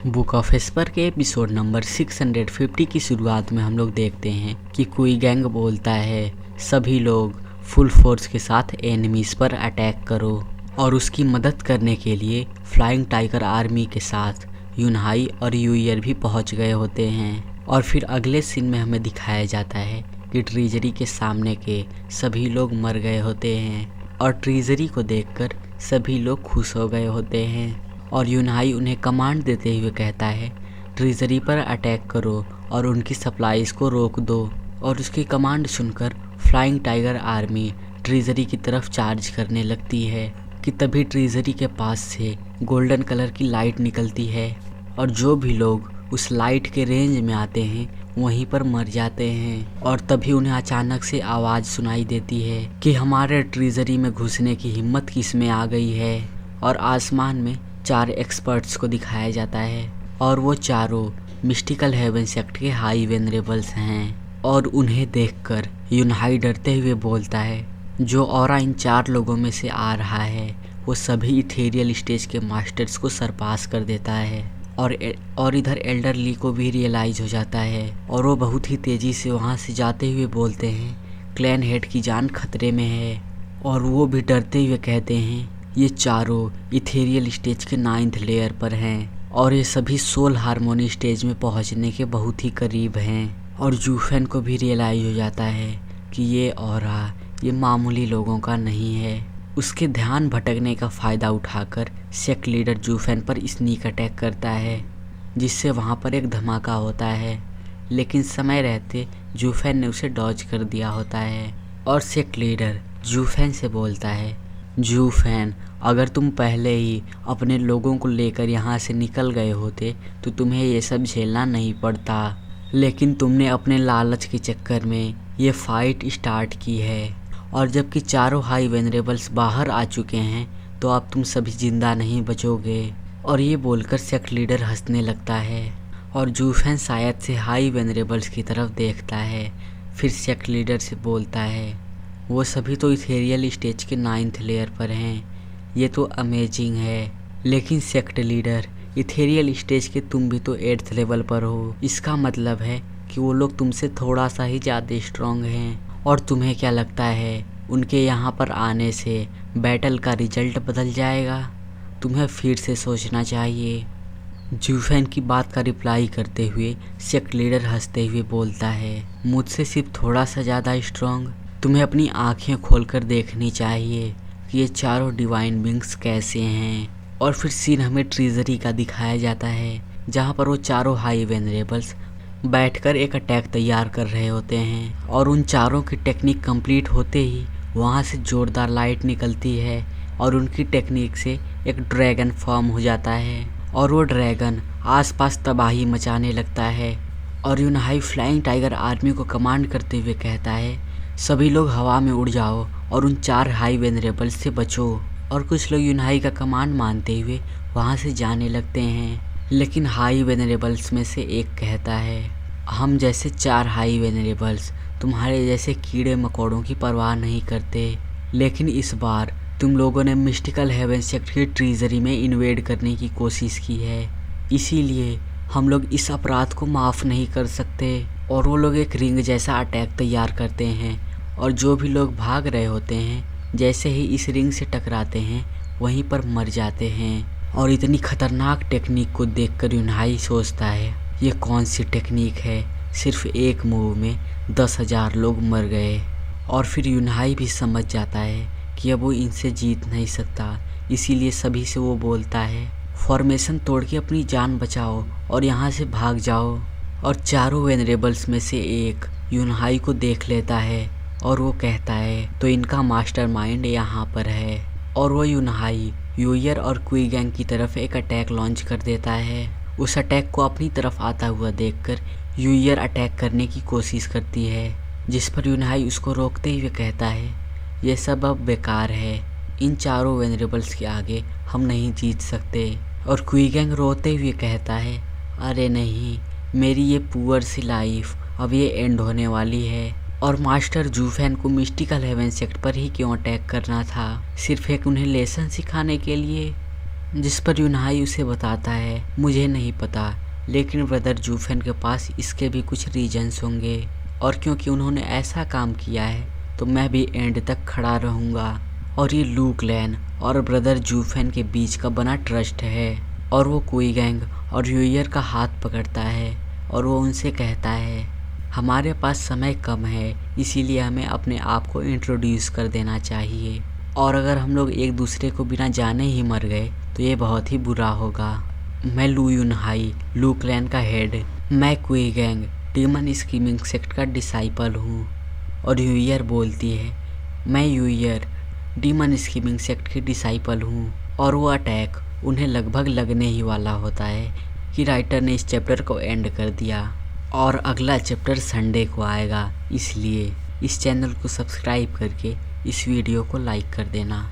Book of Esper के episode number 650 की शुरुआत में हम लोग देखते हैं कि कोई गैंग बोलता है सभी लोग फुल फोर्स के साथ एनिमीज पर अटैक करो और उसकी मदद करने के लिए फ्लाइंग टाइगर आर्मी के साथ यूनहाई और यूयर भी पहुंच गए होते हैं। और फिर अगले सीन में हमें दिखाया जाता है कि ट्रीजरी के सामने के सभी लोग मर गए होते हैं और ट्रीजरी को देखकर सभी लोग खुश हो गए होते हैं। और यूनहाई उन्हें कमांड देते हुए कहता है ट्रीजरी पर अटैक करो और उनकी सप्लाईज को रोक दो। और उसकी कमांड सुनकर फ्लाइंग टाइगर आर्मी ट्रीजरी की तरफ चार्ज करने लगती है कि तभी ट्रीजरी के पास से गोल्डन कलर की लाइट निकलती है और जो भी लोग उस लाइट के रेंज में आते हैं वहीं पर मर जाते हैं। और तभी उन्हें अचानक से आवाज़ सुनाई देती है कि हमारे ट्रीजरी में घुसने की हिम्मत किस में आ गई है। और आसमान में 4 एक्सपर्ट्स को दिखाया जाता है और वो चारों मिस्टिकल हेवन सेक्ट के हाई वेनरेबल्स हैं। और उन्हें देखकर यूनहाई डरते हुए बोलता है जो ऑरा इन 4 लोगों में से आ रहा है वो सभी इथेरियल स्टेज के मास्टर्स को सरपास कर देता है। और इधर एल्डर ली को भी रियलाइज हो जाता है और वो बहुत ही तेज़ी से वहाँ से जाते हुए बोलते हैं क्लैन हेड की जान खतरे में है। और वो भी डरते हुए कहते हैं ये चारों इथेरियल स्टेज के 9th लेयर पर हैं और ये सभी सोल हार्मोनी स्टेज में पहुंचने के बहुत ही करीब हैं। और जूफेन को भी रियलाइज हो जाता है कि ये ऑरा ये मामूली लोगों का नहीं है। उसके ध्यान भटकने का फ़ायदा उठाकर सेक्ट लीडर जूफेन पर स्नीक अटैक करता है जिससे वहाँ पर एक धमाका होता है, लेकिन समय रहते जूफेन ने उसे डॉज कर दिया होता है। और सेक्ट लीडर जूफेन से बोलता है जूफेन अगर तुम पहले ही अपने लोगों को लेकर यहाँ से निकल गए होते तो तुम्हें ये सब झेलना नहीं पड़ता, लेकिन तुमने अपने लालच के चक्कर में ये फाइट स्टार्ट की है। और जबकि चारों हाई वेनरेबल्स बाहर आ चुके हैं तो अब तुम सभी जिंदा नहीं बचोगे। और ये बोलकर सेक्ट लीडर हंसने लगता है और जूफेन शायद से हाई वेनरेबल्स की तरफ देखता है। फिर सेक्ट लीडर से बोलता है वो सभी तो इथेरियल स्टेज के 9th लेयर पर हैं, ये तो अमेजिंग है, लेकिन सेक्ट लीडर इथेरियल स्टेज के तुम भी तो 8th लेवल पर हो। इसका मतलब है कि वो लोग तुमसे थोड़ा सा ही ज़्यादा स्ट्रॉन्ग हैं। और तुम्हें क्या लगता है उनके यहाँ पर आने से बैटल का रिजल्ट बदल जाएगा? तुम्हें फिर से सोचना चाहिए। जूफेन की बात का रिप्लाई करते हुए सेक्ट लीडर हंसते हुए बोलता है मुझसे सिर्फ थोड़ा सा ज़्यादा स्ट्रॉन्ग? तुम्हें अपनी आंखें खोलकर देखनी चाहिए कि ये चारों डिवाइन बींग्स कैसे हैं। और फिर सीन हमें ट्रीजरी का दिखाया जाता है जहाँ पर वो चारों हाई वेनरेबल्स बैठकर एक अटैक तैयार कर रहे होते हैं। और उन चारों की टेक्निक कंप्लीट होते ही वहाँ से ज़ोरदार लाइट निकलती है और उनकी टेक्निक से एक ड्रैगन फॉर्म हो जाता है और वो ड्रैगन आसपास तबाही मचाने लगता है। और यूनहाई फ्लाइंग टाइगर आर्मी को कमांड करते हुए कहता है सभी लोग हवा में उड़ जाओ और उन 4 हाई वेनरेबल्स से बचो। और कुछ लोग यूनहाई का कमांड मानते हुए वहाँ से जाने लगते हैं, लेकिन हाई वेनरेबल्स में से एक कहता है हम जैसे 4 हाई वेनरेबल्स तुम्हारे जैसे कीड़े मकोड़ों की परवाह नहीं करते, लेकिन इस बार तुम लोगों ने मिस्टिकल हेवन सेक्ट की ट्रीजरी में इन्वेड करने की कोशिश की है, इसीलिए हम लोग इस अपराध को माफ़ नहीं कर सकते। और वो लोग एक रिंग जैसा अटैक तैयार करते हैं और जो भी लोग भाग रहे होते हैं जैसे ही इस रिंग से टकराते हैं वहीं पर मर जाते हैं। और इतनी खतरनाक टेक्निक को देखकर यूनहाई सोचता है ये कौन सी टेक्निक है, सिर्फ एक मूव में 10,000 लोग मर गए। और फिर यूनहाई भी समझ जाता है कि अब वो इनसे जीत नहीं सकता, इसीलिए सभी से वो बोलता है फॉर्मेशन तोड़ के अपनी जान बचाओ और यहाँ से भाग जाओ। और चारों वेनरेबल्स में से एक यूनहाई को देख लेता है और वो कहता है तो इनका मास्टरमाइंड यहाँ पर है। और वो यूनहाई यूयर और क्वी गैंग की तरफ एक अटैक लॉन्च कर देता है। उस अटैक को अपनी तरफ आता हुआ देखकर यूयर अटैक करने की कोशिश करती है जिस पर यूनहाई उसको रोकते हुए कहता है ये सब अब बेकार है, इन चारों वेनरेबल्स के आगे हम नहीं जीत सकते। और क्वी गैंग रोते हुए कहता है अरे नहीं, मेरी ये पुअर सी लाइफ अब ये एंड होने वाली है। और मास्टर जूफेन को मिस्टिकल हेवन सेक्ट पर ही क्यों अटैक करना था, सिर्फ एक उन्हें लेसन सिखाने के लिए? जिस पर यूनहाई उसे बताता है मुझे नहीं पता, लेकिन ब्रदर जूफेन के पास इसके भी कुछ रीजंस होंगे और क्योंकि उन्होंने ऐसा काम किया है तो मैं भी एंड तक खड़ा रहूँगा। और ये लूक लैन और ब्रदर जूफेन के बीच का बना ट्रस्ट है और वो कुई गैंग और यूयर का हाथ पकड़ता है और वो उनसे कहता है हमारे पास समय कम है, इसीलिए हमें अपने आप को इंट्रोड्यूस कर देना चाहिए और अगर हम लोग एक दूसरे को बिना जाने ही मर गए तो ये बहुत ही बुरा होगा। मैं लू यूनहाई, लूक लैन का हेड, मैं कुई गैंग डीमन स्कीमिंग सेक्ट का डिसाइपल हूँ। और यूयर बोलती है मैं यूयर डीमन स्कीमिंग सेक्ट की डिसाइपल हूँ। और वो अटैक उन्हें लगभग लगने ही वाला होता है कि राइटर ने इस चैप्टर को एंड कर दिया और अगला चैप्टर संडे को आएगा, इसलिए इस चैनल को सब्सक्राइब करके इस वीडियो को लाइक कर देना।